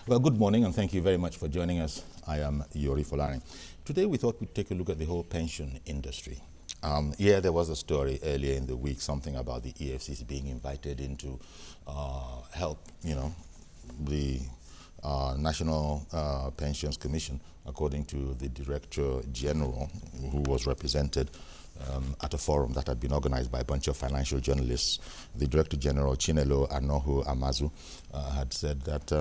Well, good morning and thank you very much for joining us. I am Yori Folani. Today we thought we'd take a look at the whole pension industry. There was a story earlier in the week, something about the EFCC being invited in to help, the National Pensions Commission, according to the Director General, who was represented at a forum that had been organized by a bunch of financial journalists. The Director General, Chinelo Anohu Amazu, had said that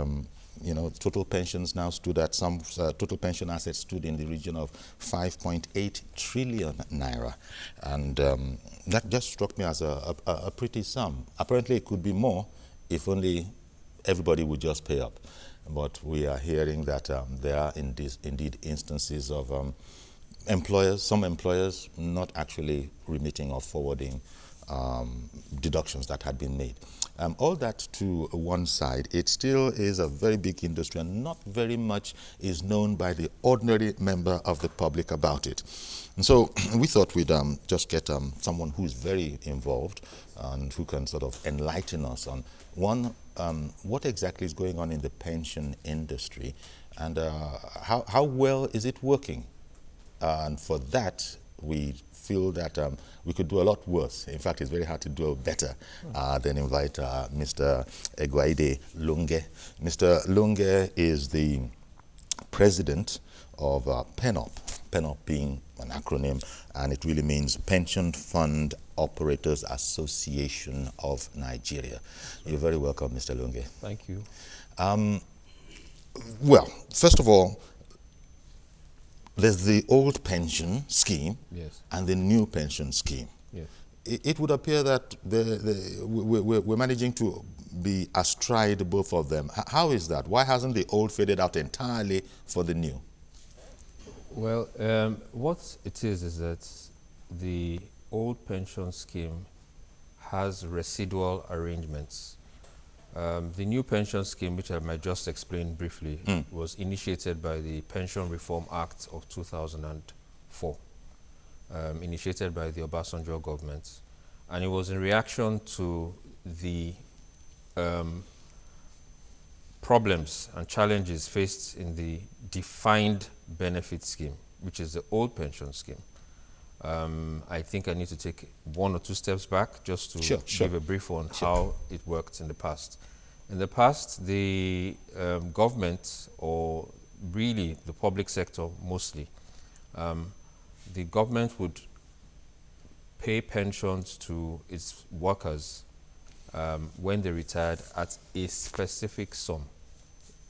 total pensions now stood at total pension assets stood in the region of 5.8 trillion naira. And that just struck me as a pretty sum. Apparently it could be more if only everybody would just pay up. But we are hearing that there are indeed instances of some employers not actually remitting or forwarding deductions that had been made. All that to one side, it still is a very big industry and not very much is known by the ordinary member of the public about it. And so we thought we'd just get someone who's very involved and who can sort of enlighten us on what exactly is going on in the pension industry and how well is it working. And for that, we feel that we could do a lot worse. In fact, it's very hard to do better than invite Mr. Egwaide Lunge. Mr. Lunge is the president of PENOP, PENOP being an acronym, and it really means Pension Fund Operators Association of Nigeria. You're very welcome, Mr. Lunge. Thank you. Well, first of all, there's the old pension scheme and the new pension scheme. Yes. It would appear that we're managing to be astride both of them. How is that? Why hasn't the old faded out entirely for the new? Well, what it is that the old pension scheme has residual arrangements. The new pension scheme, which I might just explain briefly, was initiated by the Pension Reform Act of 2004, initiated by the Obasanjo government. And it was in reaction to the problems and challenges faced in the defined benefit scheme, which is the old pension scheme. I think I need to take one or two steps back just to give a brief on how it worked in the past. In the past, the government, or really the public sector mostly, the government would pay pensions to its workers when they retired at a specific sum.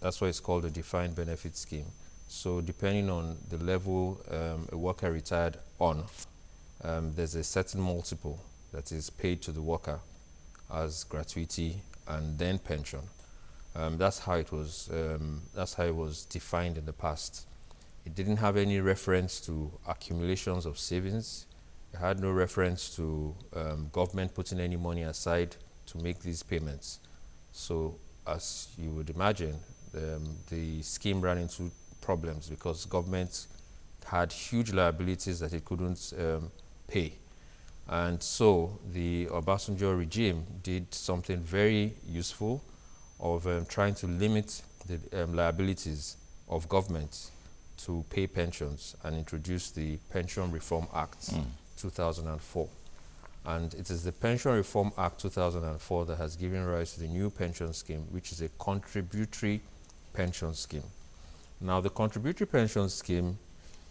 That's why it's called a defined benefit scheme. So depending on the level a worker retired on, there's a certain multiple that is paid to the worker as gratuity and then pension. That's how it was. That's how it was defined in the past. It didn't have any reference to accumulations of savings. It had no reference to government putting any money aside to make these payments. So, as you would imagine, the scheme ran into problems because government had huge liabilities that it couldn't pay. And so the Obasanjo regime did something very useful of trying to limit the liabilities of government to pay pensions and introduce the Pension Reform Act 2004. And it is the Pension Reform Act 2004 that has given rise to the new pension scheme, which is a contributory pension scheme. Now, the contributory pension scheme,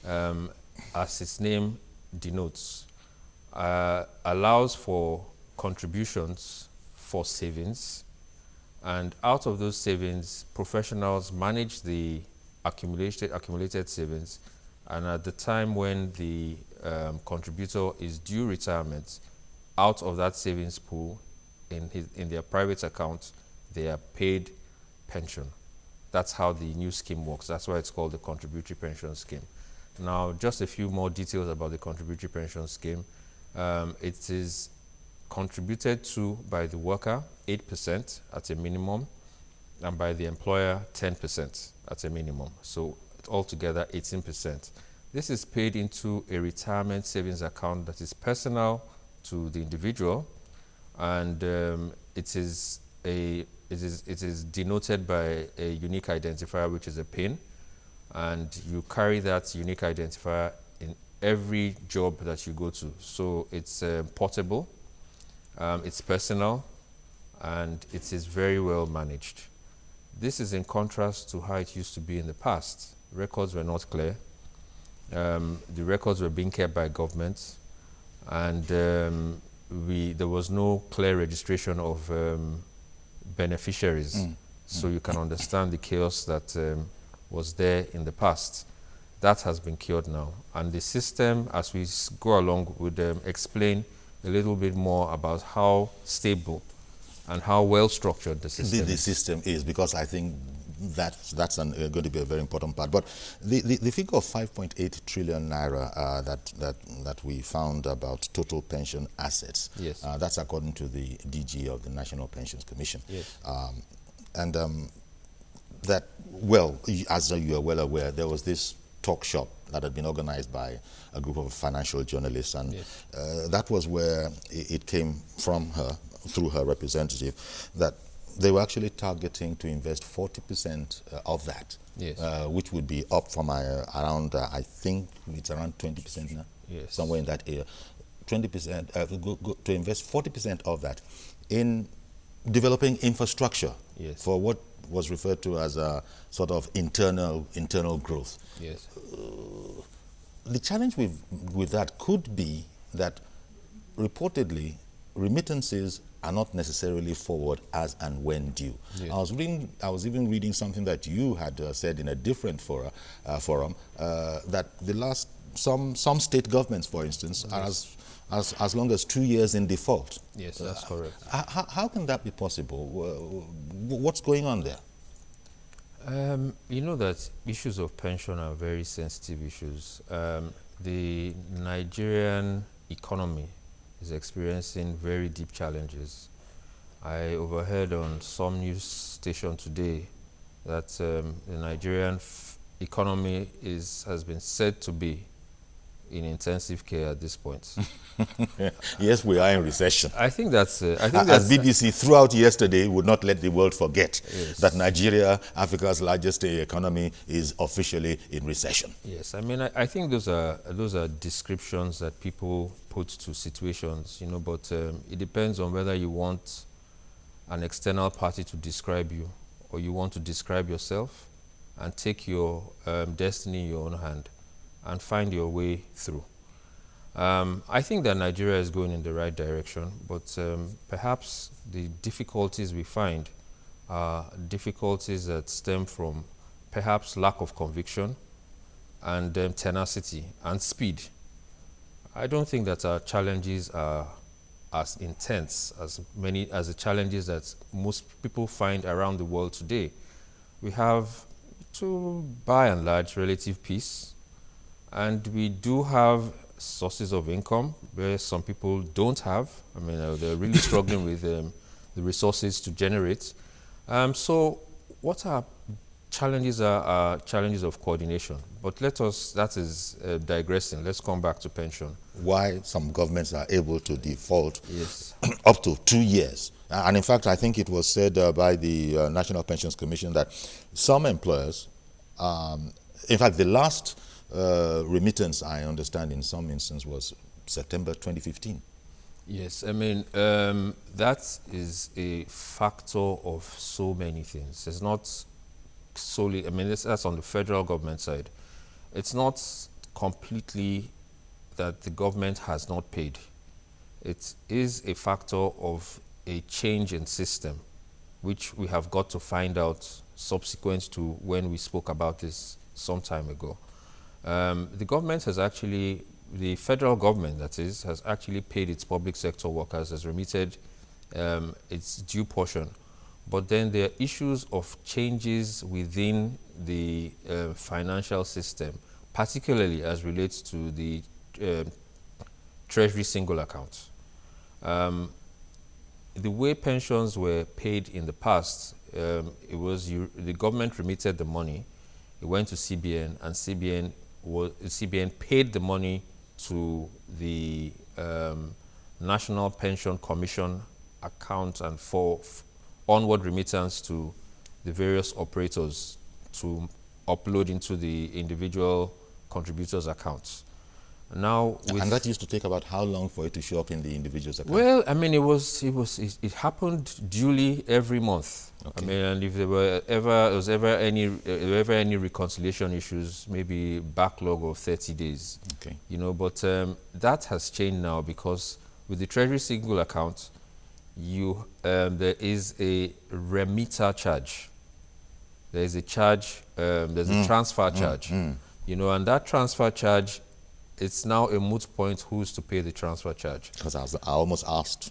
as its name denotes, allows for contributions for savings, and out of those savings, professionals manage the accumulated savings, and at the time when the contributor is due retirement, out of that savings pool in their private account, they are paid pension. That's how the new scheme works. That's why it's called the contributory pension scheme. Now, just a few more details about the contributory pension scheme. It is contributed to by the worker 8% at a minimum, and by the employer 10% at a minimum. So altogether 18%. This is paid into a retirement savings account that is personal to the individual, and it is it is denoted by a unique identifier, which is a PIN, and you carry that unique identifier in every job that you go to. So it's portable, it's personal, and it is very well managed. This is in contrast to how it used to be in the past. Records were not clear. The records were being kept by governments, and there was no clear registration of beneficiaries. So you can understand the chaos that was there in the past. That has been cured now. And the system, as we go along, would explain a little bit more about how stable and how well structured the system is. The system is, because I think that's going to be a very important part. But the figure of 5.8 trillion naira that we found about total pension assets, yes, that's according to the DG of the National Pensions Commission. Yes. That, well, as you are well aware, there was this talk shop that had been organized by a group of financial journalists, and yes, that was where it came from her, through her representative, that they were actually targeting to invest 40% of that, yes, which would be up from around, I think it's around 20% now, yes, somewhere in that area. 20%, to invest 40% of that in developing infrastructure, yes, for what was referred to as a sort of internal growth. yes. The challenge with that could be that reportedly remittances are not necessarily forward as and when due. Yes. I was even reading something that you had said in a different forum that some state governments, for instance, yes, are as long as 2 years in default. Yes, that's correct. How can that be possible? What's going on there? You know that issues of pension are very sensitive issues. The Nigerian economy is experiencing very deep challenges. I overheard on some news station today that the Nigerian economy has been said to be in intensive care at this point. Yes, we are in recession. I think that's. As BBC throughout yesterday would not let the world forget, yes, that Nigeria, Africa's largest economy, is officially in recession. Yes, I mean, I think those are descriptions that people put to situations, you know. But it depends on whether you want an external party to describe you, or you want to describe yourself and take your destiny in your own hand and find your way through. I think that Nigeria is going in the right direction, but perhaps the difficulties we find are difficulties that stem from perhaps lack of conviction and tenacity and speed. I don't think that our challenges are as intense as the challenges that most people find around the world today. We have, by and large, relative peace. And we do have sources of income where some people don't have. I mean, they're really struggling with the resources to generate. So what our challenges are challenges of coordination. But that is digressing. Let's come back to pension. Why some governments are able to default, yes, up to 2 years. And in fact, I think it was said by the National Pensions Commission that some employers, in fact, the last remittance, I understand, in some instances was September 2015. Yes, I mean, that is a factor of so many things. It's not solely, I mean, that's on the federal government side. It's not completely that the government has not paid. It is a factor of a change in system, which we have got to find out subsequent to when we spoke about this some time ago. The government has actually, the federal government that is, has actually paid its public sector workers, has remitted its due portion. But then there are issues of changes within the financial system, particularly as relates to the Treasury single account. The way pensions were paid in the past, it was the government remitted the money, it went to CBN, and CBN paid the money to the National Pension Commission account and for onward remittance to the various operators to upload into the individual contributors' accounts. Now, and that used to take about how long for it to show up in the individual's account? Well, I mean, it happened duly every month. Okay. I mean, and if there was ever any reconciliation issues, maybe backlog of 30 days. Okay. You know, but that has changed now, because with the Treasury single account, there is a remitter charge. There is a charge. There's a transfer charge. You know, and that transfer charge, it's now a moot point who's to pay the transfer charge. Because I almost asked.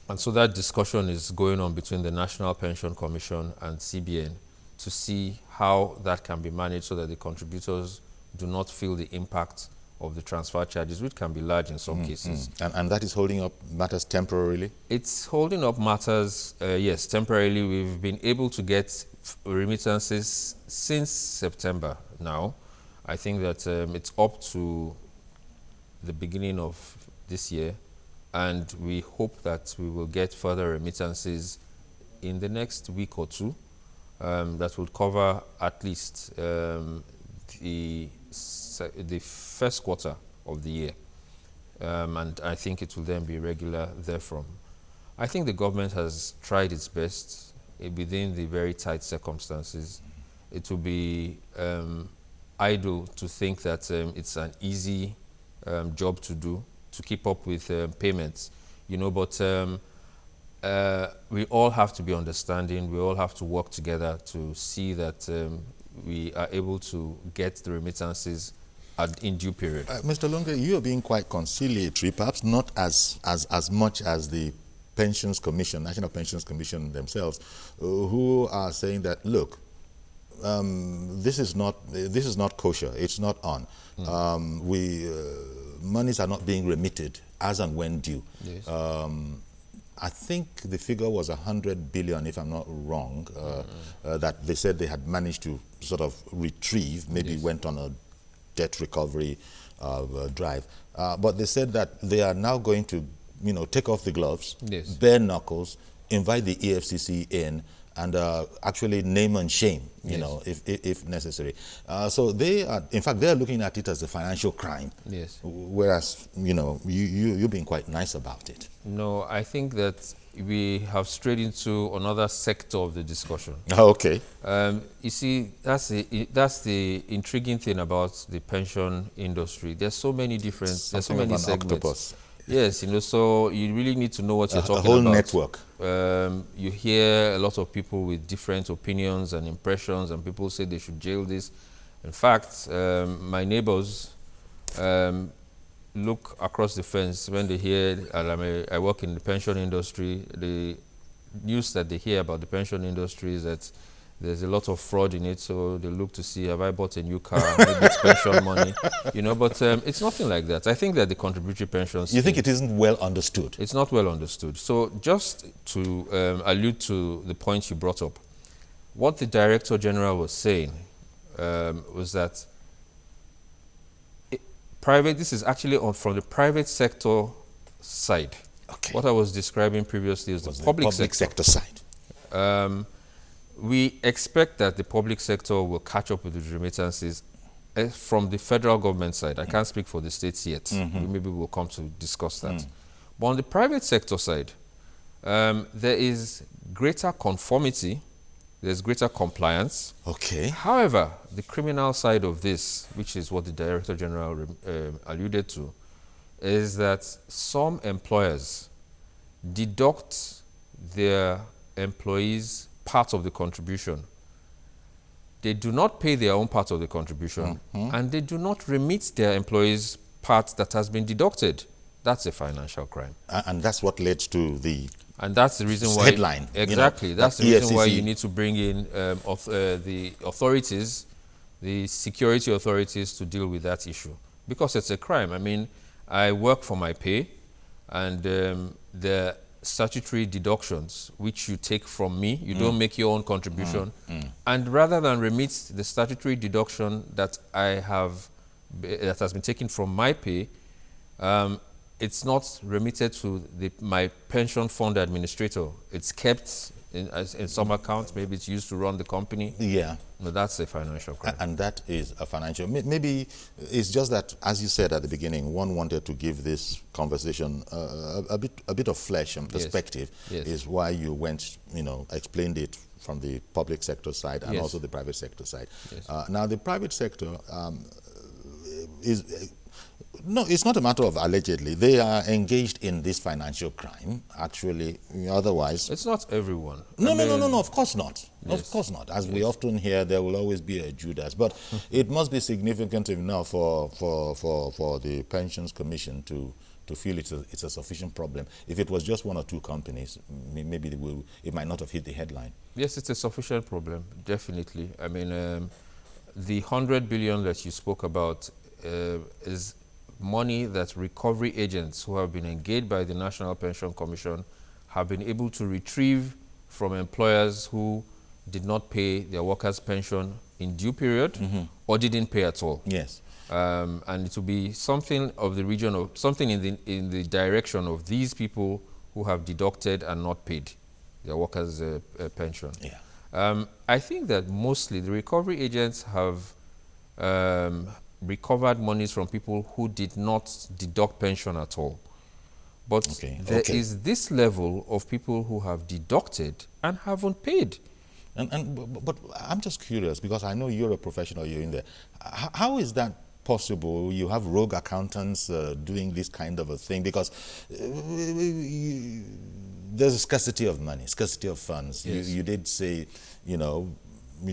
And so that discussion is going on between the National Pension Commission and CBN to see how that can be managed so that the contributors do not feel the impact of the transfer charges, which can be large in some cases. And that is holding up matters temporarily? It's holding up matters, yes, temporarily. We've been able to get remittances since September now. I think that it's up to the beginning of this year, and we hope that we will get further remittances in the next week or two that will cover at least the first quarter of the year, and I think it will then be regular therefrom. I think the government has tried its best within the very tight circumstances. It will be idle to think that it's an easy job to do, to keep up with payments, you know, but we all have to be understanding. We all have to work together to see that we are able to get the remittances in due period. Mr. Lunge, you are being quite conciliatory, perhaps not as much as the Pensions Commission, National Pensions Commission themselves, who are saying that, look, this is not kosher. It's not on. Monies are not being remitted as and when due. Yes. I think the figure was 100 billion, if I'm not wrong, that they said they had managed to sort of retrieve, maybe Yes. went on a debt recovery drive. But they said that they are now going to, you know, take off the gloves, Yes. bare knuckles, invite the EFCC in, and actually name and shame, you Yes. know, if necessary. So they are, in fact, they are looking at it as a financial crime. Yes. Whereas, you know, you've been quite nice about it. No, I think that we have strayed into another sector of the discussion. Okay. You see, that's the intriguing thing about the pension industry. There's so many different, there's so many segments. Octopus. Yes, you know, so you really need to know what you're talking about. A whole network. You hear a lot of people with different opinions and impressions, and people say they should jail this. In fact, my neighbors look across the fence when they hear, I work in the pension industry, the news that they hear about the pension industry is that there's a lot of fraud in it, so they look to see, have I bought a new car? Maybe it's pension money, you know, but it's nothing like that. I think that the contributory pension scheme, You think it isn't well understood? it's not well understood. So just to allude to the point you brought up, what the Director General was saying was that this is actually from the private sector side. Okay. What I was describing previously is the public sector side. We expect that the public sector will catch up with the remittances from the federal government side. I can't speak for the states yet. Maybe we'll come to discuss that. But on the private sector side, there is greater conformity, there's greater compliance. Okay. However, the criminal side of this, which is what the Director General alluded to, is that some employers deduct their employees part of the contribution. They do not pay their own part of the contribution, and they do not remit their employees part that has been deducted. That's a financial crime. And that's what led to the And that's the reason why headline. Exactly. You know, that's the reason why EFCC. you need to bring in the authorities, the security authorities, to deal with that issue, because it's a crime. I mean, I work for my pay, and the statutory deductions which you take from me, you don't make your own contribution, and rather than remit the statutory deduction that that has been taken from my pay, it's not remitted to my pension fund administrator. It's kept in some accounts, maybe it's used to run the company. Yeah. No, that's a financial crime. And that is a financial. Maybe it's just that, as you said at the beginning, one wanted to give this conversation a bit of flesh and perspective. Yes. Is why you went, explained it from the public sector side and Yes. also the private sector side. Yes. Now, the private sector is. No, it's not a matter of allegedly. They are engaged in this financial crime, actually. Otherwise, It's not everyone. no, of course not. Yes. Of course not. As we often hear, there will always be a Judas. But it must be significant enough for the Pensions Commission to feel it's a sufficient problem. If it was just one or two companies, maybe it might not have hit the headline. Yes, it's a sufficient problem, definitely. I mean, the 100 billion that you spoke about is money that recovery agents who have been engaged by the National Pension Commission have been able to retrieve from employers who did not pay their workers' pension in due period or didn't pay at all. Yes. And it will be something of the region of something in the direction of these people who have deducted and not paid their workers' pension. Yeah. I think that mostly the recovery agents have recovered monies from people who did not deduct pension at all. But there is this level of people who have deducted and haven't paid. But I'm just curious, because I know you're a professional, you're in there. How is that possible? You have rogue accountants doing this kind of a thing, because there's a scarcity of money, scarcity of funds. Yes. You did say, you're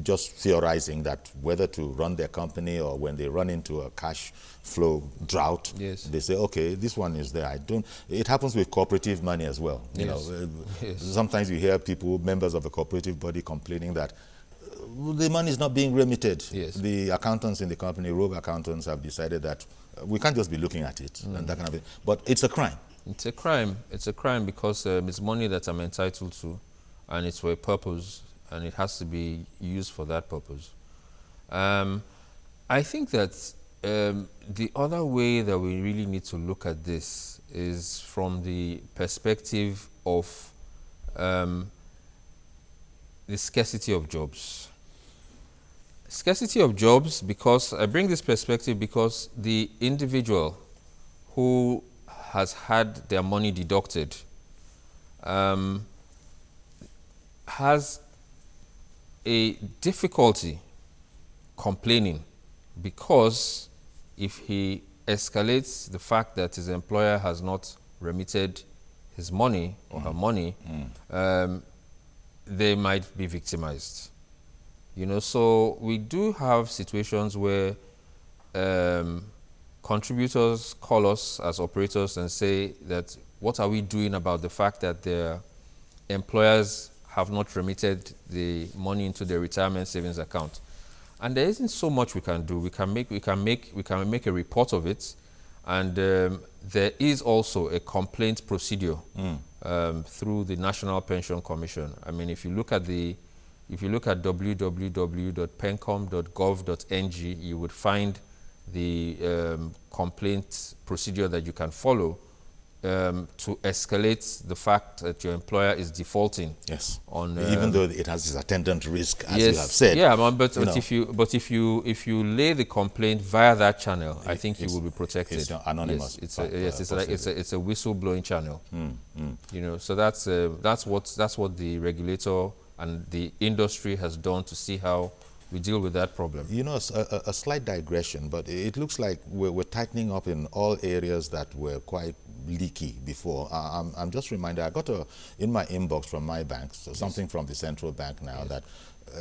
just theorizing that whether to run their company or when they run into a cash flow drought, yes. they say, okay, this one is there. It happens with cooperative money as well. Yes. Sometimes you hear people, members of the cooperative body, complaining that the money is not being remitted. Yes. The accountants in the company, rogue accountants, have decided that we can't just be looking at it and that kind of thing. But it's a crime. It's a crime. It's a crime because it's money that I'm entitled to, and it's for a purpose, and it has to be used for that purpose. I think that the other way that we really need to look at this is from the perspective of the scarcity of jobs. Scarcity of jobs, because I bring this perspective because the individual who has had their money deducted has a difficulty complaining, because if he escalates the fact that his employer has not remitted his money or her money, they might be victimized. So we do have situations where contributors call us as operators and say that, what are we doing about the fact that their employers have not remitted the money into their retirement savings account? And there isn't so much we can do. We can make a report of it, and there is also a complaint procedure through the National Pension Commission. I mean, if you look at www.pencom.gov.ng, you would find the complaint procedure that you can follow to escalate the fact that your employer is defaulting. Yes. Even though it has its attendant risk, as you have said. Yeah, but if you lay the complaint via that channel, I think you will be protected. It's anonymous. Yes, it's a whistleblowing channel. So that's what the regulator and the industry has done to see how we deal with that problem. A slight digression, but it looks like we're tightening up in all areas that were quite leaky before. I'm just reminded, I got in my inbox from my bank, something from the central bank now, that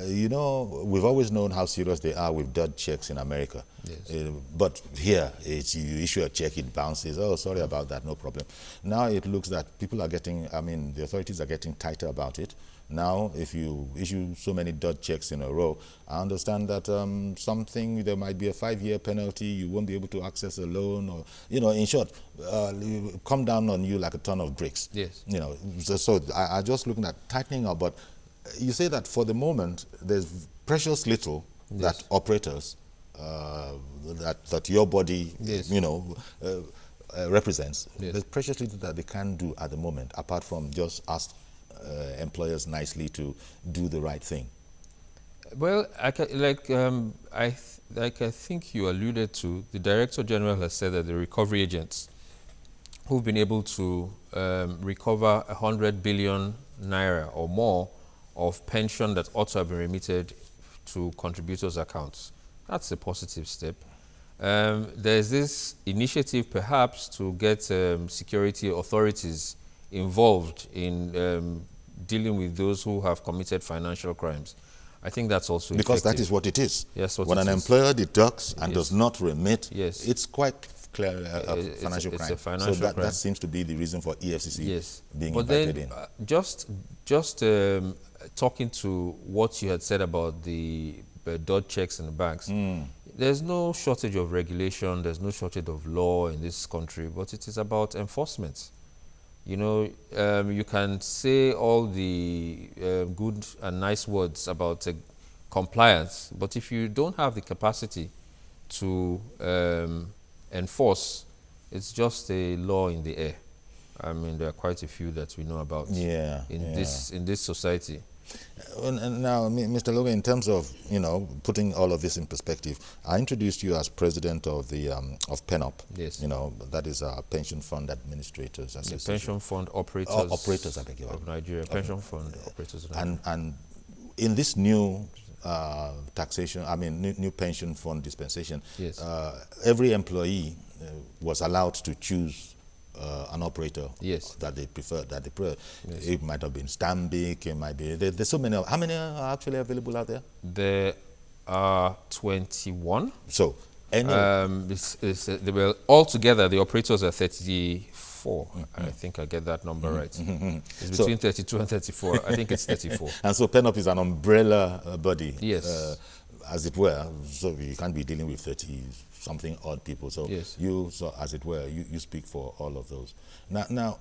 we've always known how serious they are with dud checks in America. Yes. But here, you issue a check, it bounces. Oh, sorry about that, no problem. Now it looks that people are the authorities are getting tighter about it. Now, if you issue so many dud checks in a row, I understand that there might be a 5-year penalty, you won't be able to access a loan, or, in short, come down on you like a ton of bricks. Yes. So I just looking at tightening up, but you say that for the moment, there's precious little that operators, that your body, represents. Yes. There's precious little that they can do at the moment, apart from just ask employers nicely to do the right thing? Well, I think you alluded to, the Director General has said that the recovery agents who've been able to recover 100 billion naira or more of pension that ought to have been remitted to contributors' accounts. That's a positive step. There's this initiative perhaps to get security authorities involved in dealing with those who have committed financial crimes. I think that's also because effective. that is what it is. Yes, when an employer deducts and does not remit, yes, it's quite clear a financial crime. A financial so crime. That seems to be the reason for EFCC yes. being but invited then, in. Just talking to what you had said about the dot checks in the banks, there's no shortage of regulation, there's no shortage of law in this country, but it is about enforcement. You know, you can say all the good and nice words about compliance, but if you don't have the capacity to enforce, it's just a law in the air. I mean, there are quite a few that we know about in this society. And now, Mr. Logan, in terms of putting all of this in perspective, I introduced you as president of the of PENOP. Yes. That is our Pension Fund Administrators Association. The Pension Fund Operators. Operators, I beg your of Nigeria. Pension Fund Operators of Nigeria. And in this new taxation, new pension fund dispensation, yes, every employee was allowed to choose an operator that they prefer. Yes. It might have been Stanbic, it might be, there's so many. How many are actually available out there? There are 21. So, altogether, the operators are 34. I think I get that number right. It's between 32 and 34. I think it's 34. And so PENOP is an umbrella body, yes, as it were. So you can't be dealing with 30-something odd people. So yes, as it were, you speak for all of those. Now,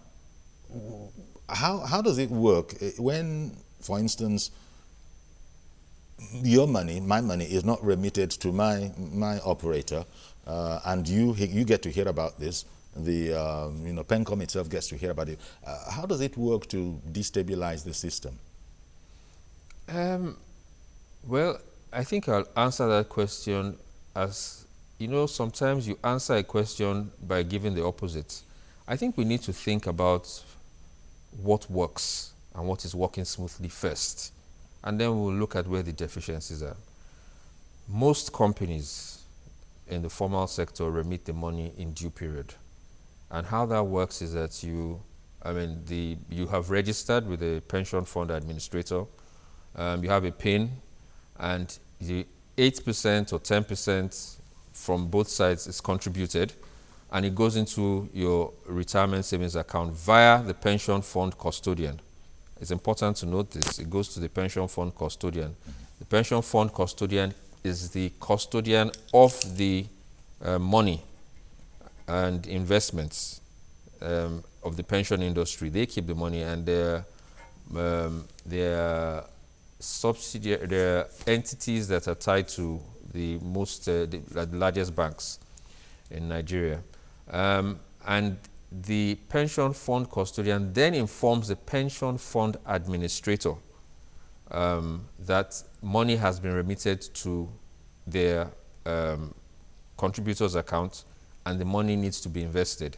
how does it work when, for instance, your money, my money, is not remitted to my operator, and you get to hear about this? The PENCOM itself gets to hear about it. How does it work to destabilize the system? Well, I think I'll answer that question as, sometimes you answer a question by giving the opposite. I think we need to think about what works and what is working smoothly first, and then we'll look at where the deficiencies are. Most companies in the formal sector remit the money in due period. And how that works is that you have registered with the pension fund administrator, you have a PIN, and the 8% or 10% from both sides is contributed, and it goes into your retirement savings account via the pension fund custodian. It's important to note this. It goes to the pension fund custodian. The pension fund custodian is the custodian of the money and investments of the pension industry. They keep the money, and their subsidiary, their entities that are tied to the largest banks in Nigeria. And the pension fund custodian then informs the pension fund administrator that money has been remitted to their contributors' account, and the money needs to be invested.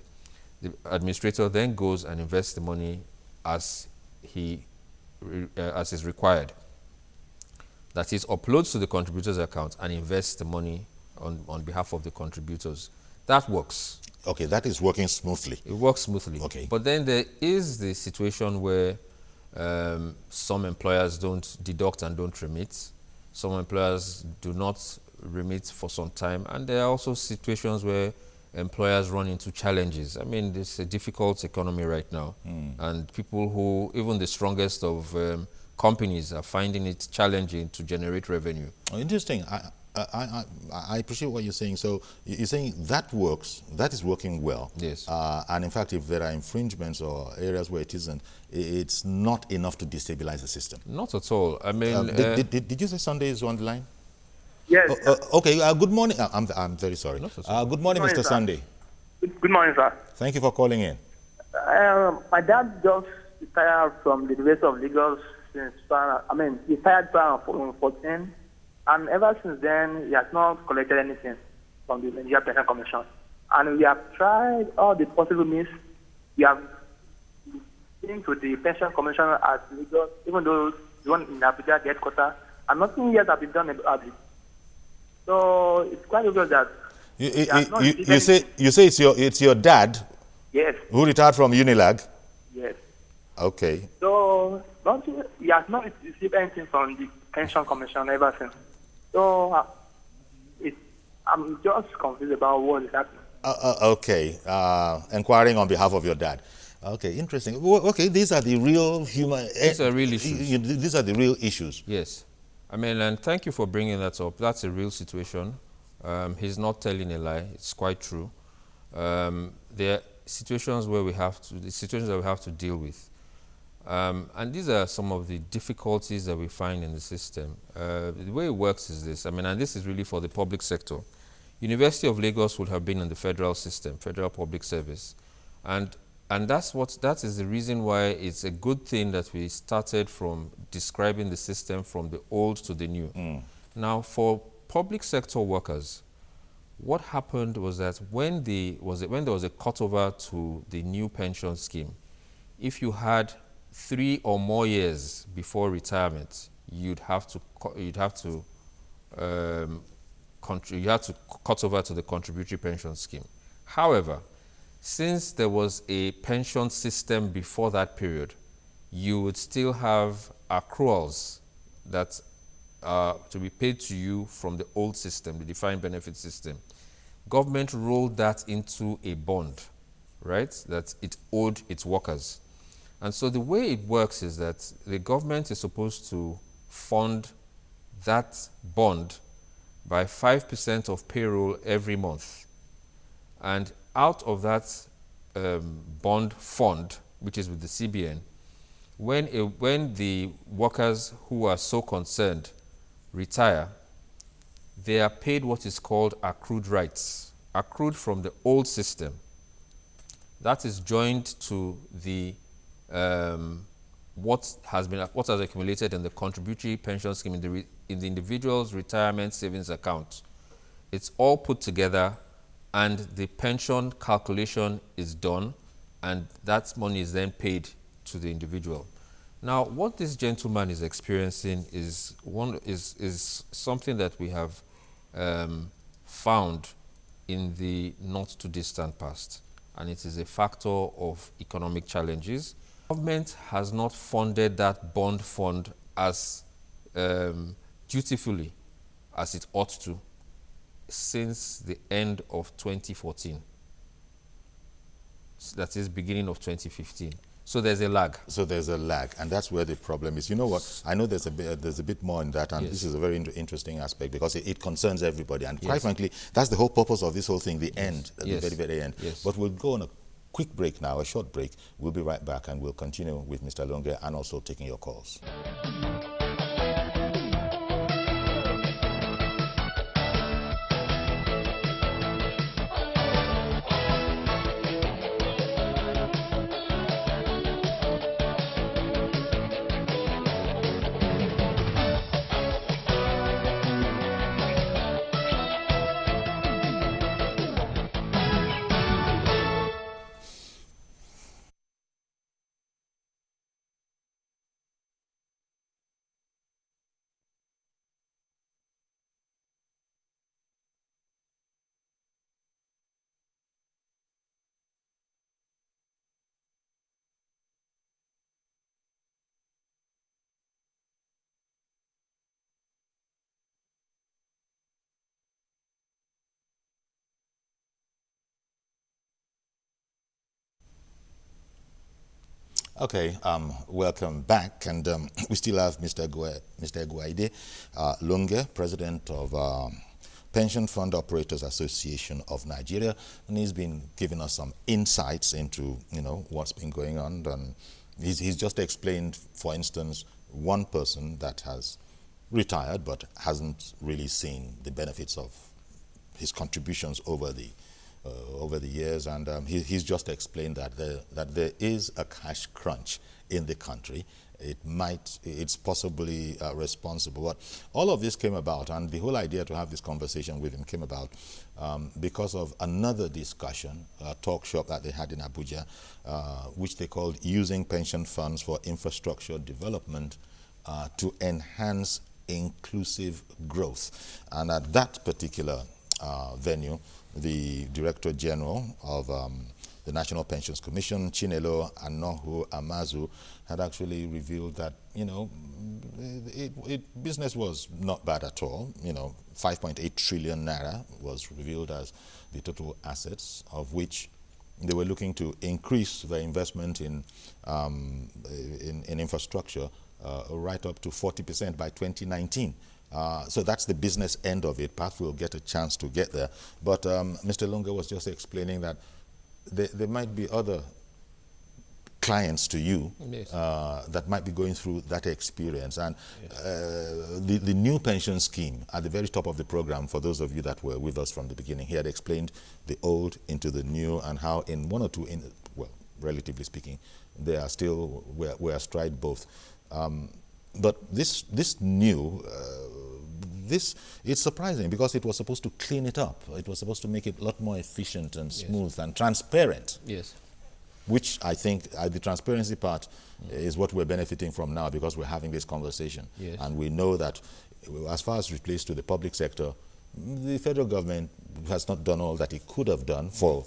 The administrator then goes and invests the money as is required. That is, uploads to the contributors' account and invests the money on behalf of the contributors. That works. Okay, that is working smoothly. It works smoothly. Okay. But then there is the situation where some employers don't deduct and don't remit. Some employers do not remit for some time. And there are also situations where employers run into challenges. I mean, it's a difficult economy right now. And people who, even the strongest of companies, are finding it challenging to generate revenue. Oh, interesting. I appreciate what you're saying. So you're saying that works, that is working well. Yes. And in fact, if there are infringements or areas where it isn't, it's not enough to destabilize the system. Not at all. I mean, did you say Sunday is on the line? Yes. Okay. Good morning. I'm very sorry. Good morning, Mr. Sunday. Good morning, sir. Thank you for calling in. My dad just retired from the University of Lagos since, he retired 2014, and ever since then, he has not collected anything from the Nigerian Pension Commission. And we have tried all the possible means. We have been to the Pension Commission at Lagos, even though the one in Abuja, the headquarters, and nothing yet has been done about it. So it's quite obvious that you say it's your dad. Yes. Who retired from Unilag. Yes. Okay. So he has not received anything from the Pension Commission ever since. So I'm just confused about what is happening. Okay. Inquiring on behalf of your dad. Okay, interesting. Okay, these are the real These are real issues. These are the real issues. Yes. And thank you for bringing that up. That's a real situation. He's not telling a lie. It's quite true. There are situations that we have to deal with. And these are some of the difficulties that we find in the system. The way it works is this. And this is really for the public sector. University of Lagos would have been in the federal system, federal public service. And that is the reason why it's a good thing that we started from describing the system from the old to the new. Now, for public sector workers, what happened was that when there was a cutover to the new pension scheme, if you had 3 or more years before retirement, you had to cut over to the contributory pension scheme. However, since there was a pension system before that period, you would still have accruals that are to be paid to you from the old system, the defined benefit system. Government rolled that into a bond, right, that it owed its workers. And so the way it works is that the government is supposed to fund that bond by 5% of payroll every month. And out of that bond fund, which is with the CBN, when the workers who are so concerned retire, they are paid what is called accrued rights, accrued from the old system. That is joined to the what has accumulated in the contributory pension scheme in the individual's retirement savings account. It's all put together, and the pension calculation is done, and that money is then paid to the individual. Now, what this gentleman is experiencing is something that we have found in the not too distant past, and it is a factor of economic challenges. Government has not funded that bond fund as dutifully as it ought to since the end of 2014. That is beginning of 2015. So there's a lag. So there's a lag, and that's where the problem is. You know what? I know there's a bit more in that, and yes. This is a very interesting aspect because it concerns everybody. And quite frankly, that's the whole purpose of this whole thing, the end, at the very, very end. Yes. But we'll go on a quick break now, a short break. We'll be right back, and we'll continue with Mr. Longe and also taking your calls. Okay, welcome back, and we still have Mr. Guaide Longe, President of Pension Fund Operators Association of Nigeria, and he's been giving us some insights into what's been going on. And he's just explained, for instance, one person that has retired but hasn't really seen the benefits of his contributions over over the years, and he's just explained that there is a cash crunch in the country. It's possibly responsible. But all of this came about, and the whole idea to have this conversation with him came about because of another discussion, a talk shop that they had in Abuja, which they called Using Pension Funds for Infrastructure Development to Enhance Inclusive Growth. And at that particular venue, the Director General of the National Pensions Commission, Chinelo Anohu Amazu, had actually revealed that, business was not bad at all. 5.8 trillion naira was revealed as the total assets, of which they were looking to increase their investment in infrastructure right up to 40% by 2019. So that's the business end of it. Perhaps we'll get a chance to get there. But Mr. Lunga was just explaining that there might be other clients to you yes. that might be going through that experience. And the new pension scheme at the very top of the program, for those of you that were with us from the beginning, he had explained the old into the new and how in one or two, relatively speaking, they are still, we're astride both. But this new, it's surprising because it was supposed to clean it up. It was supposed to make it a lot more efficient and smooth and transparent. Yes. Which I think the transparency part is what we're benefiting from now because we're having this conversation. Yes. And we know that as far as it relates to the public sector, the federal government has not done all that it could have done for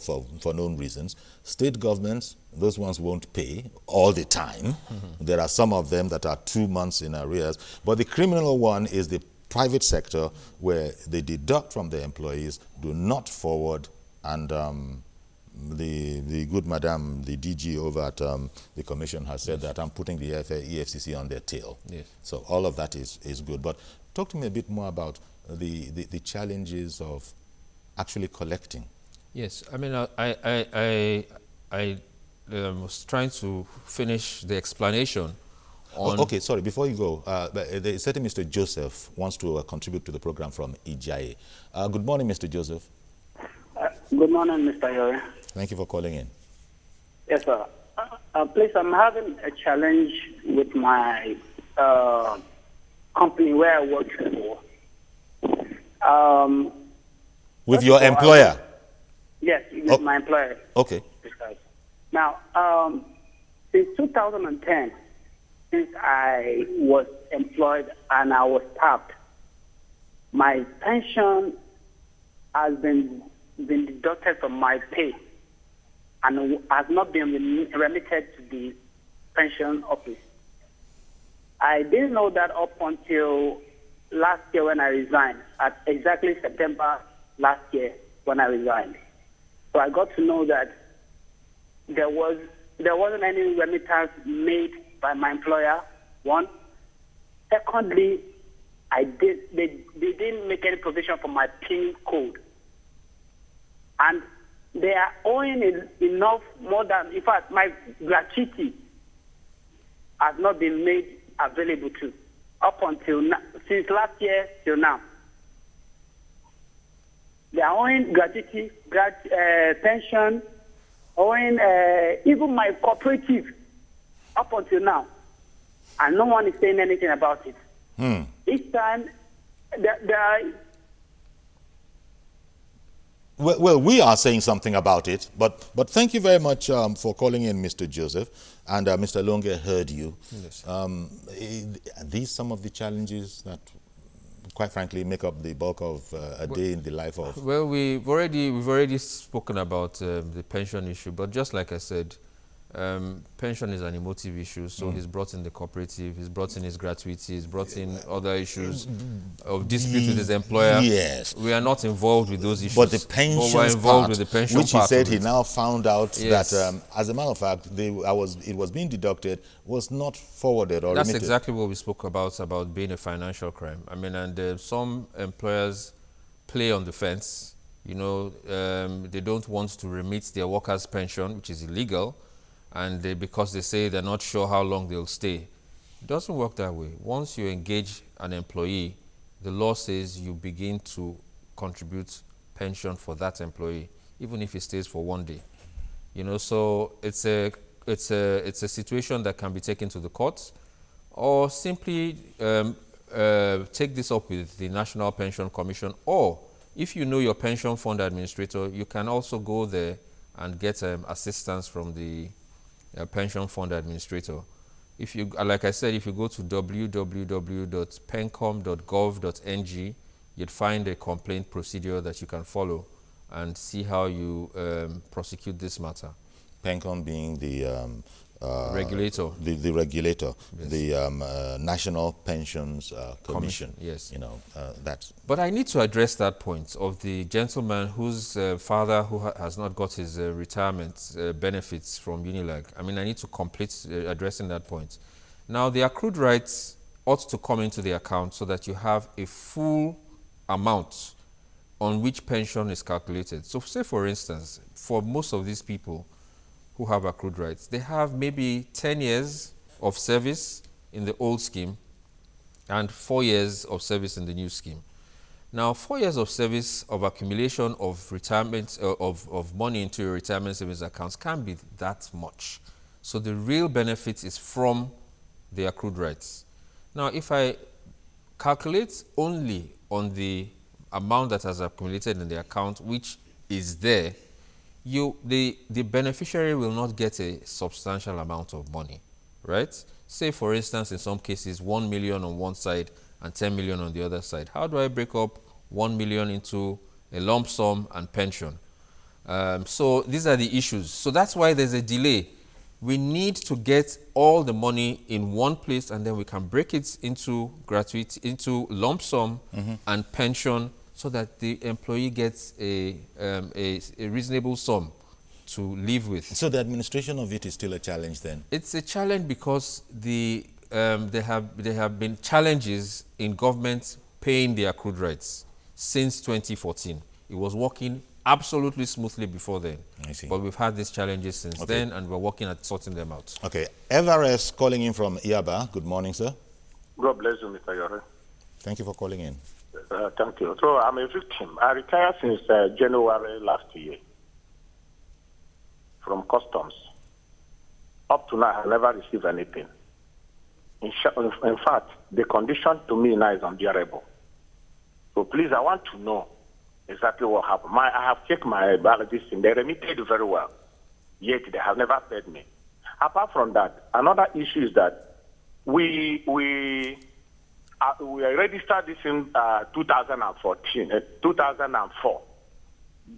known reasons. State governments, those ones won't pay all the time. There are some of them that are 2 months in arrears. But the criminal one is the private sector where they deduct from their employees, do not forward, and the good madam, the DG over at the commission has said that I'm putting the EFCC on their tail. Yes. So all of that is good. But talk to me a bit more about the challenges of actually collecting. Yes, I mean, I was trying to finish the explanation. Okay, sorry, before you go, a certain Mr. Joseph wants to contribute to the program from Ijaye. Good morning, Mr. Joseph. Good morning, Mr. Yori. Thank you for calling in. Yes, sir. Please, I'm having a challenge with my company where I work for. With your employer? Yes, with my employer. Okay. Now, since 2010, since I was employed and I was tapped, my pension has been deducted from my pay and has not been remitted to the pension office. I didn't know that up until last year when I resigned, at exactly September last year when I resigned. So I got to know that there wasn't any remittance made by my employer, one. Secondly, they didn't make any provision for my PIN code. And they are owing enough more than, in fact, my gratuity has not been made available to up until now, since last year till now. They are owing gratuity, pension, owing even my cooperative up until now. And no one is saying anything about it. Each time, there are... Well, we are saying something about it, but thank you very much for calling in, Mr. Joseph, and Mr. Longe heard you. Yes. Are these some of the challenges that, quite frankly, make up the bulk of a day in the life of? Well, we've already spoken about the pension issue, but just like I said, pension is an emotive issue, so he's brought in the cooperative, he's brought in his gratuity, he's brought in other issues of dispute with his employer. Yes. We are not involved with those issues. But the pension we're involved with the pension which he part said of he it. now found out Yes. that, as a matter of fact, it was being deducted, was not forwarded or That's remitted. exactly what we spoke about being a financial crime. I mean, and some employers play on the fence. You know, they don't want to remit their workers' pension, which is illegal, and because they say they're not sure how long they'll stay. It doesn't work that way. Once you engage an employee, the law says you begin to contribute pension for that employee. even if he stays for 1 day. You know, so it's a situation that can be taken to the courts, or simply take this up with the National Pension Commission, or if you know your pension fund administrator, you can also go there and get assistance from the pension fund administrator. If you, like I said, if you go to www.pencom.gov.ng, you'd find a complaint procedure that you can follow and see how you prosecute this matter. PENCOM being the regulator. The regulator, Yes. the National Pensions Commission. Yes. You know, that's. But I need to address that point of the gentleman whose father who has not got his retirement benefits from Unilag. I mean, I need to complete addressing that point. Now, the accrued rights ought to come into the account so that you have a full amount on which pension is calculated. So say, for instance, for most of these people who have accrued rights, they have maybe 10 years of service in the old scheme and 4 years of service in the new scheme. Now, 4 years of service of accumulation of retirement of money into your retirement savings accounts can't be that much. So the real benefit is from the accrued rights. Now, if I calculate only on the amount that has accumulated in the account, which is there, the beneficiary will not get a substantial amount of money, right? Say, for instance, in some cases, 1 million on one side and 10 million on the other side. How do I break up 1 million into a lump sum and pension? So these are the issues. So that's why there's a delay. We need to get all the money in one place, and then we can break it into gratuity, into lump sum and pension, so that the employee gets a reasonable sum to live with. So the administration of it is still a challenge then? It's a challenge because there have been challenges in government paying the accrued rights since 2014. It was working absolutely smoothly before then. I see. But we've had these challenges since Okay. then, and we're working at sorting them out. Okay. Everest calling in from Iaba. Good morning, sir. God bless you, Mr. Yore. Thank you for calling in. Thank you. So I'm a victim. I retired since January last year from customs. Up to now, I never received anything. In fact, the condition to me now is unbearable. So please, I want to know exactly what happened. I have checked my biology, and they remitted very well, yet they have never paid me. Apart from that, another issue is that we registered this in 2004,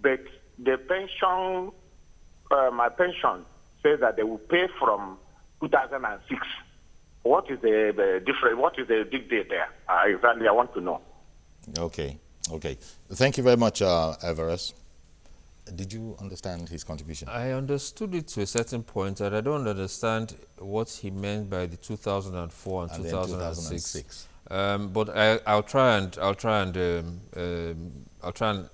but the pension, my pension says that they will pay from 2006. What is the difference? What is the big deal there? Exactly, I want to know. Okay. Okay. Thank you very much, Everest. Did you understand his contribution? I understood it to a certain point, and I don't understand what he meant by the 2004 and 2006. But I'll try and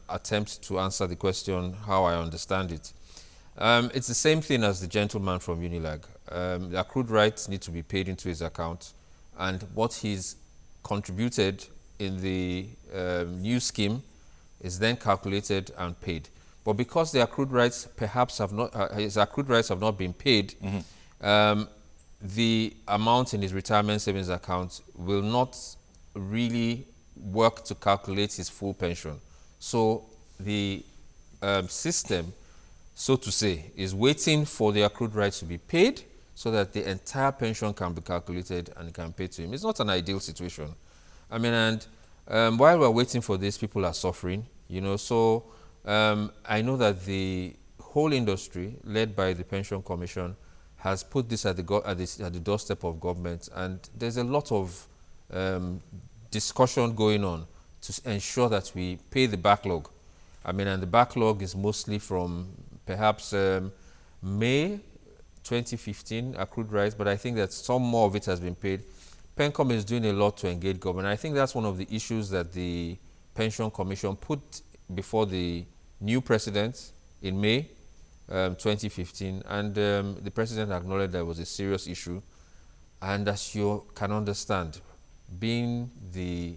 attempt to answer the question how I understand it. It's the same thing as the gentleman from Unilag. The accrued rights need to be paid into his account, and what he's contributed in the new scheme is then calculated and paid. But because the accrued rights perhaps have not, his accrued rights have not been paid, the amount in his retirement savings account will not really work to calculate his full pension. So the system, so to say, is waiting for the accrued rights to be paid so that the entire pension can be calculated and can pay to him. It's not an ideal situation. I mean, and while we're waiting for this, people are suffering, you know. So I know that the whole industry, led by the Pension Commission, has put this at the doorstep of government, and there's a lot of discussion going on to ensure that we pay the backlog. I mean, and the backlog is mostly from perhaps May 2015 accrued rights, but I think that some more of it has been paid. PENCOM is doing a lot to engage government. I think that's one of the issues that the Pension Commission put before the new president in May 2015, and the president acknowledged that it was a serious issue. And as you can understand, being the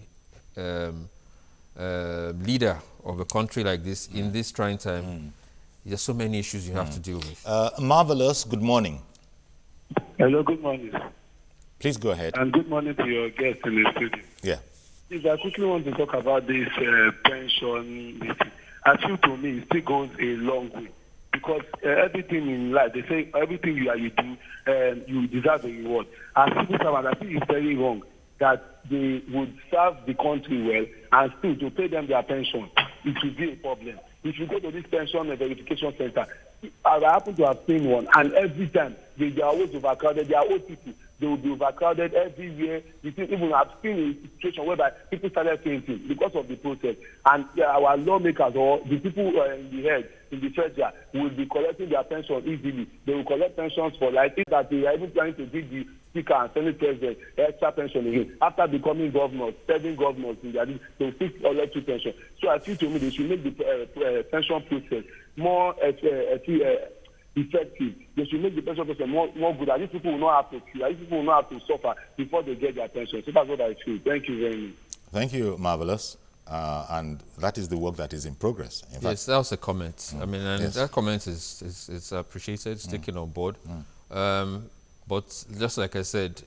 leader of a country like this in this trying time, There's so many issues you have to deal with. Marvelous, good morning. Hello, good morning. Please go ahead. And good morning to your guest in the studio. Yeah. If I quickly want to talk about this pension meeting, I feel to me it still goes a long way. Because everything in life, they say everything you do, you deserve a reward. As civil servants, I think it's very wrong that they would serve the country well and still to pay them their pension. It will be a problem. If you go to this pension verification center, I happen to have seen one, and every time they are always overcrowded. They are old people. They will be overcrowded everywhere. Even I've seen a situation whereby people started fainting because of the process. And our lawmakers or the people in the head, in the treasury, will be collecting their pension easily. They will collect pensions for like it that they are even trying to give the Speaker and Senate President extra pension again. After becoming governors, serving governors, they will still collect pension. So I feel to me they should make the pension process more effective. They should make the pension process more good. These people will not have to queue. These people will not have to suffer before they get their pension. So that's what I feel. Thank you very much. Thank you, Marvelous. And that is the work that is in progress. In Yes, that was a comment. I mean, and Yes. that comment is appreciated, it's taken on board. But just like I said,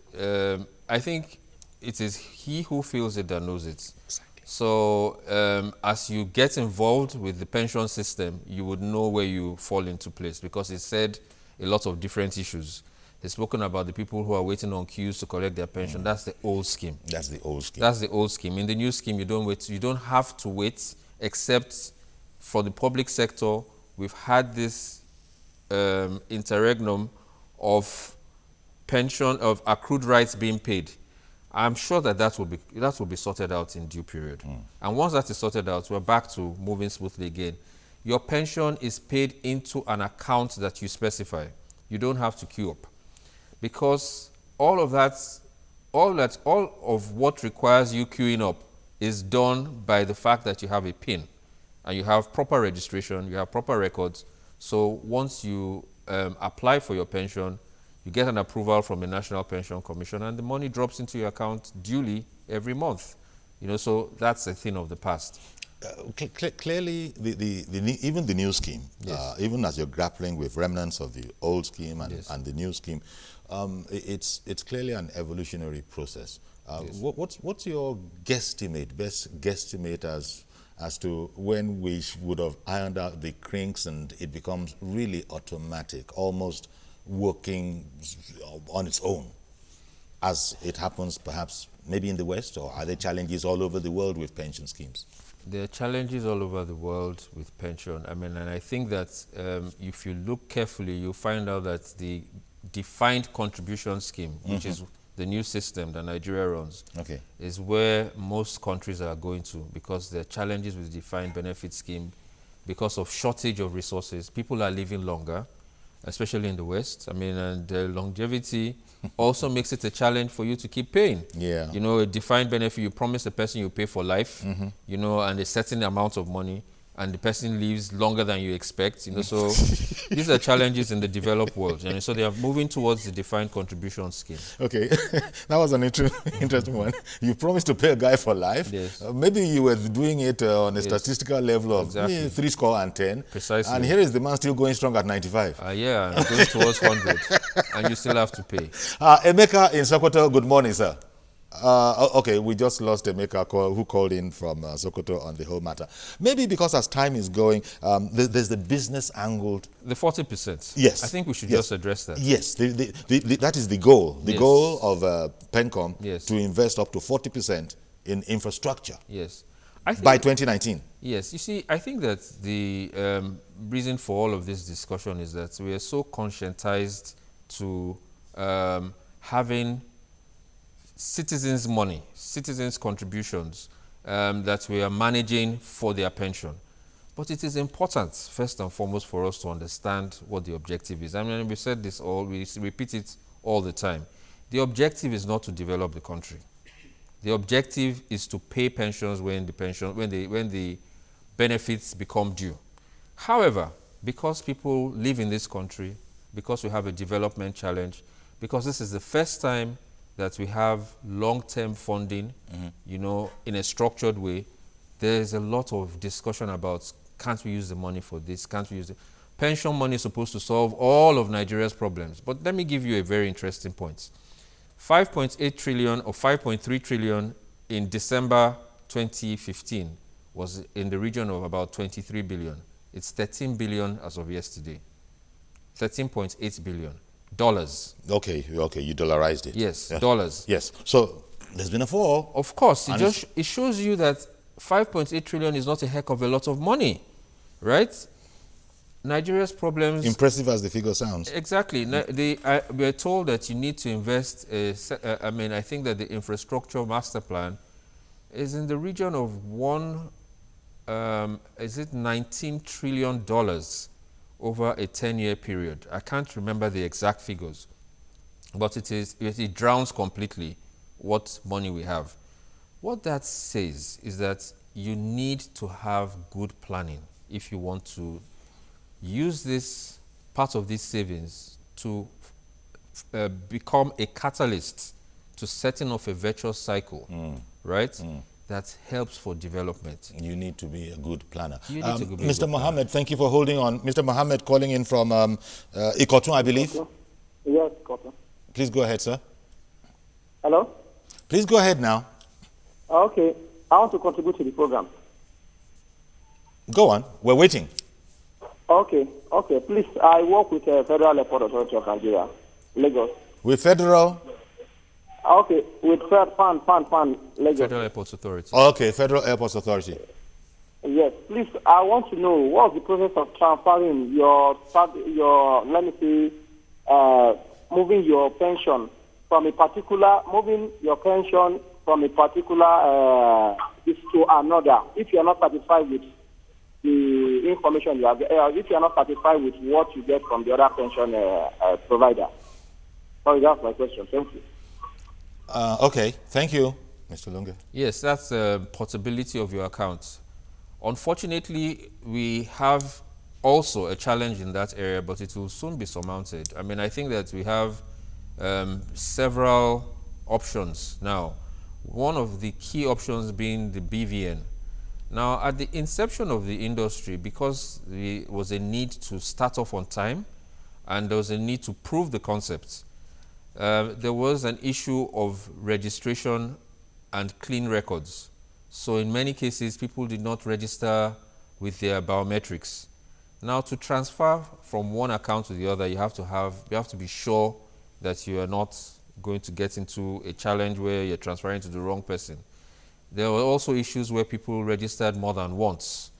I think it is he who feels it that knows it. Exactly. So as you get involved with the pension system, you would know where you fall into place, because it said a lot of different issues. He's spoken about the people who are waiting on queues to collect their pension. That's the old scheme. That's the old scheme. That's the old scheme. In the new scheme, you don't wait. You don't have to wait, except for the public sector. We've had this interregnum of pension, of accrued rights being paid. I'm sure that will be sorted out in due period. And once that is sorted out, we're back to moving smoothly again. Your pension is paid into an account that you specify. You don't have to queue up, because all of what requires you queuing up is done by the fact that you have a PIN and you have proper registration, you have proper records. So once you apply for your pension, you get an approval from the National Pension Commission, and the money drops into your account duly every month. So that's a thing of the past. Clearly, even the new scheme, Yes. even as you're grappling with remnants of the old scheme and, Yes. and the new scheme, it's clearly an evolutionary process. Yes. What's your best guesstimate as to when we would have ironed out the kinks and it becomes really automatic, almost working on its own, as it happens perhaps maybe in the West? Or are there challenges all over the world with pension schemes? There are challenges all over the world with pension. I mean, and I think that if you look carefully, you'll find out that the defined contribution scheme, which is the new system that Nigeria runs, is where most countries are going to, because there are challenges with the defined benefit scheme because of shortage of resources. People are living longer, especially in the West. I mean, and longevity also makes it a challenge for you to keep paying. Yeah. A defined benefit, you promise the person you pay for life, and a certain amount of money, and the person lives longer than you expect. So these are challenges in the developed world. So they are moving towards the defined contribution scheme. Okay, that was an interesting one. You promised to pay a guy for life. Yes. Maybe you were doing it on a statistical level of Exactly. 70. Precisely. And here is the man still going strong at 95. Yeah, and going towards 100, and you still have to pay. Emeka in Sokoto, good morning, sir. Okay, we just lost Emeka who called in from Sokoto on the whole matter. Maybe because as time is going, there's the business angle. The 40%. Yes. I think we should just address that. Yes, that is the goal. The goal of PENCOM to invest up to 40% in infrastructure. Yes. By 2019. Yes. You see, I think that the reason for all of this discussion is that we are so conscientized to having citizens' money, citizens' contributions that we are managing for their pension. But it is important, first and foremost, for us to understand what the objective is. I mean, we said this we repeat it all the time. The objective is not to develop the country. The objective is to pay pensions when the benefits become due. However, because people live in this country, because we have a development challenge, because this is the first time that we have long-term funding, in a structured way, there is a lot of discussion about, can't we use the money for this, can't we use it? pension money is supposed to solve all of Nigeria's problems. But let me give you a very interesting point. 5.8 trillion or 5.3 trillion in December 2015 was in the region of about 23 billion. It's 13 billion as of yesterday. 13.8 billion dollars. Okay, you dollarized it. Yes, yeah. dollars. Yes, so there's been a fall. Of course, it shows you that 5.8 trillion is not a heck of a lot of money, right? Nigeria's problems... Impressive as the figure sounds. Exactly. We are told that you need to invest, I think that the infrastructure master plan is in the region of $19 trillion over a 10-year period. I can't remember the exact figures, but it drowns completely what money we have. What that says is that you need to have good planning if you want to use this part of these savings to become a catalyst to setting off a virtuous cycle, right? That helps for development. You need to be a good planner. Mr. Mohammed, thank you for holding on. Mr. Mohammed calling in from Ikotun, I believe. Yes, Ikotun. Please go ahead, sir. Hello? Please go ahead now. Okay. I want to contribute to the program. Go on. We're waiting. Okay. Please, I work with the Federal Airport Authority of Nigeria, Lagos. With Federal? Okay, with FAN, Lagos. Federal Airports Authority. Okay, Federal Airports Authority. Yes, please, I want to know what's the process of transferring your let me see, moving your pension from a particular, to another. If you are not satisfied with the information you have, if you are not satisfied with what you get from the other pension provider. Sorry, that's my question. Thank you. Okay, thank you, Mr. Lunge. Yes, that's portability of your accounts. Unfortunately, we have also a challenge in that area, but it will soon be surmounted. I mean, I think that we have several options now. One of the key options being the BVN. Now, at the inception of the industry, because there was a need to start off on time and there was a need to prove the concept, there was an issue of registration and clean records. So in many cases, people did not register with their biometrics. Now, to transfer from one account to the other, you have to be sure that you are not going to get into a challenge where you're transferring to the wrong person. There were also issues where people registered more than once,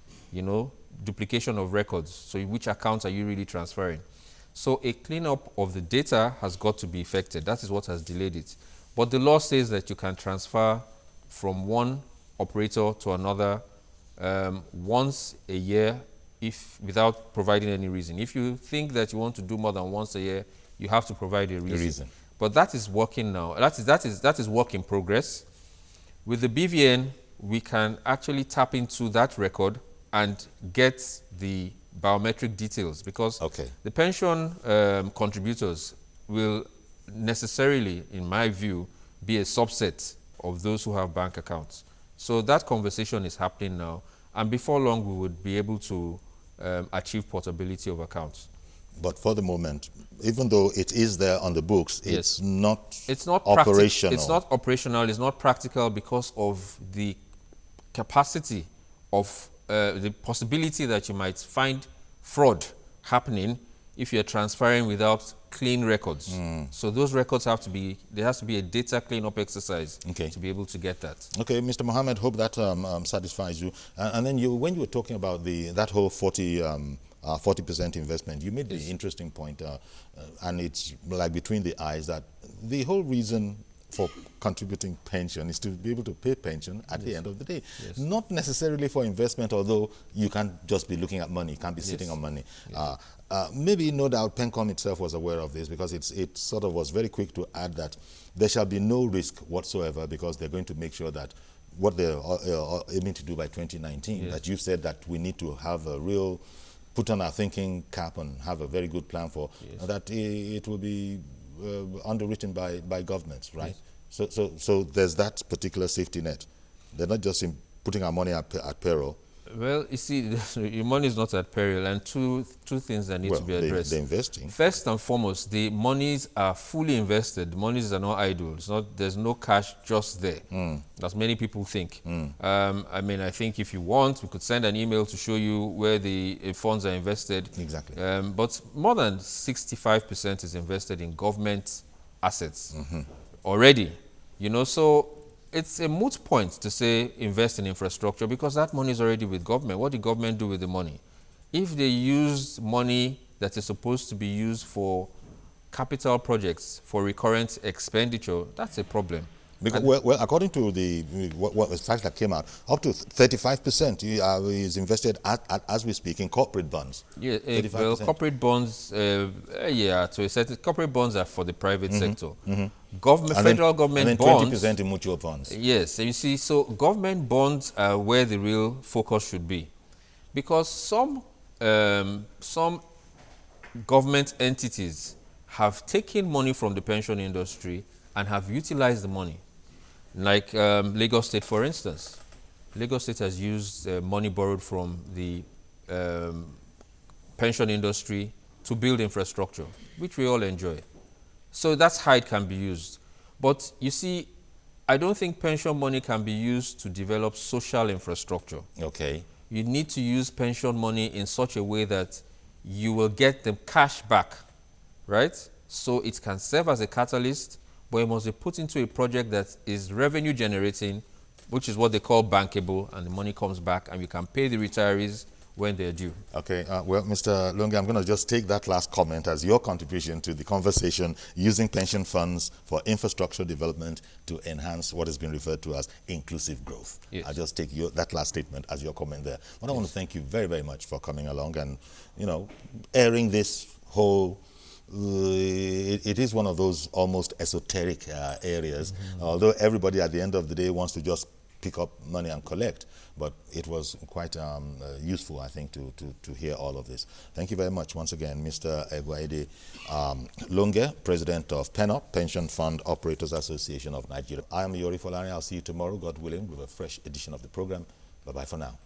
duplication of records. So which accounts are you really transferring? So a cleanup of the data has got to be effected. That is what has delayed it. But the law says that you can transfer from one operator to another once a year without providing any reason. If you think that you want to do more than once a year, you have to provide a reason. But that is working now. That is work in progress. With the BVN, we can actually tap into that record and get the biometric details, because the pension contributors will necessarily, in my view, be a subset of those who have bank accounts. So that conversation is happening now, and before long we would be able to achieve portability of accounts. But for the moment, even though it is there on the books, it's not operational. It's not operational, it's not practical because of the capacity of the possibility that you might find fraud happening if you're transferring without clean records. So those records there has to be a data cleanup exercise to be able to get that. Okay, Mr. Mohammed, hope that satisfies you. And then when you were talking about that whole 40% investment, you made the interesting point, and it's like between the eyes, that the whole reason for contributing pension is to be able to pay pension at the end of the day. Not necessarily for investment, although you can't just be looking at money, you can't be sitting on money. Maybe, no doubt, PENCOM itself was aware of this, because it sort of was very quick to add that there shall be no risk whatsoever, because they're going to make sure that what they're aiming to do by 2019, that you said that we need to have a real put on our thinking cap and have a very good plan for, that it will be underwritten by governments, right? So there's that particular safety net. They're not just putting our money at peril. Well, you see, your money is not at peril, and two things that need to be addressed. They're investing. First and foremost, the monies are fully invested. The monies are not idle. There's no cash just there, as many people think. I mean, I think if you want, we could send an email to show you where the funds are invested. Exactly. But more than 65% is invested in government assets already. You know, so it's a moot point to say invest in infrastructure because that money is already with government. What did government do with the money? If they use money that is supposed to be used for capital projects, for recurrent expenditure, that's a problem. Because, well, according to the fact that came out, up to 35% is invested as we speak in corporate bonds. Yeah, well, corporate bonds, yeah, to a certain corporate bonds are for the private sector. Government, federal government and then bonds, 20% in mutual funds. Yes, and you see, so government bonds are where the real focus should be, because some government entities have taken money from the pension industry and have utilized the money. Like Lagos State, for instance. Lagos State has used money borrowed from the pension industry to build infrastructure, which we all enjoy. So that's how it can be used. But you see, I don't think pension money can be used to develop social infrastructure. Okay. You need to use pension money in such a way that you will get the cash back, right? So it can serve as a catalyst, but it must be put into a project that is revenue generating, which is what they call bankable, and the money comes back and you can pay the retirees when they're due. Okay, well, Mr. Lunge, I'm going to just take that last comment as your contribution to the conversation, using pension funds for infrastructure development to enhance what has been referred to as inclusive growth. Yes. I'll just take that last statement as your comment there. But I want to thank you very, very much for coming along and, you know, airing this whole it is one of those almost esoteric areas, although everybody at the end of the day wants to just pick up money and collect. But it was quite useful, I think, to hear all of this. Thank you very much once again, Mr. Egwaide Lunge, President of PENOP, Pension Fund Operators Association of Nigeria. I am Yori Folani. I'll see you tomorrow, God willing, with a fresh edition of the program. Bye-bye for now.